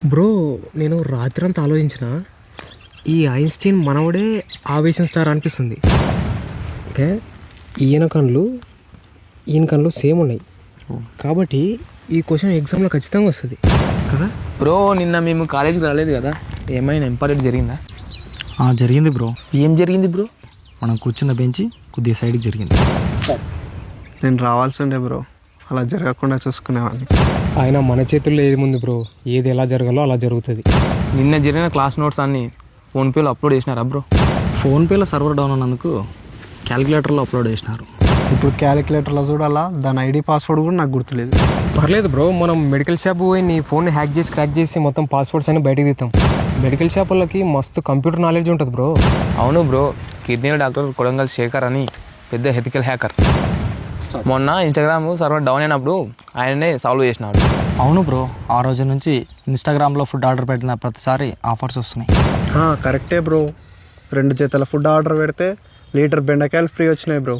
Bro నేను రాత్రంతా ఆలోచించిన ఈ ఐన్స్టీన్ మనవడే ఆవేశం స్టార్ అనిపిస్తుంది. ఓకే, ఈయన కళ్ళు సేమ్ ఉన్నాయి కాబట్టి ఈ క్వశ్చన్ ఎగ్జామ్లో ఖచ్చితంగా వస్తుంది కదా బ్రో. నిన్న మేము కాలేజీకి రాలేదు కదా, ఏమైనా ఇంపార్టెంట్ జరిగిందా? జరిగింది బ్రో. ఏం జరిగింది బ్రో? మనం కూర్చున్న బెంచి కొద్దిగా సైడ్కి జరిగింది. నేను రావాల్సి ఉండే బ్రో, అలా జరగకుండా చూసుకునేవాడిని. ఆయన మన చేతుల్లో ఏది ఉంది బ్రో, ఏది ఎలా జరగాలో అలా జరుగుతుంది. నిన్న జరిగిన క్లాస్ నోట్స్ అన్నీ ఫోన్పేలో అప్లోడ్ చేసినారా బ్రో? ఫోన్పేలో సర్వర్ డౌన్ ఉన్నందుకు క్యాలిక్యులేటర్లో అప్లోడ్ చేసినారు. ఇప్పుడు క్యాలిక్యులేటర్లో చూడాలా, దాని ఐడి పాస్వర్డ్ కూడా నాకు గుర్తులేదు. పర్లేదు బ్రో, మనం మెడికల్ షాప్ పోయి నీ ఫోన్ని హ్యాక్ చేసి క్రాక్ చేసి మొత్తం పాస్వర్డ్స్ అన్ని బయటకు తీస్తాం. మెడికల్ షాప్ వాళ్ళకి మస్తు కంప్యూటర్ నాలెడ్జ్ ఉంటుంది బ్రో. అవును bro, kidney doctor Kodangal Shekhar అని పెద్ద ఎథికల్ హ్యాకర్. మొన్న ఇన్స్టాగ్రామ్ సర్వర్ డౌన్ అయినప్పుడు ఆయననే సాల్వ్ చేసినాడు. అవును బ్రో, ఆ రోజు నుంచి ఇన్స్టాగ్రామ్లో ఫుడ్ ఆర్డర్ పెట్టిన ప్రతిసారి ఆఫర్స్ వస్తున్నాయి. కరెక్టే బ్రో, 2 జతల ఫుడ్ ఆర్డర్ పెడితే లీటర్ బెండకాయలు ఫ్రీ వచ్చినాయి బ్రో.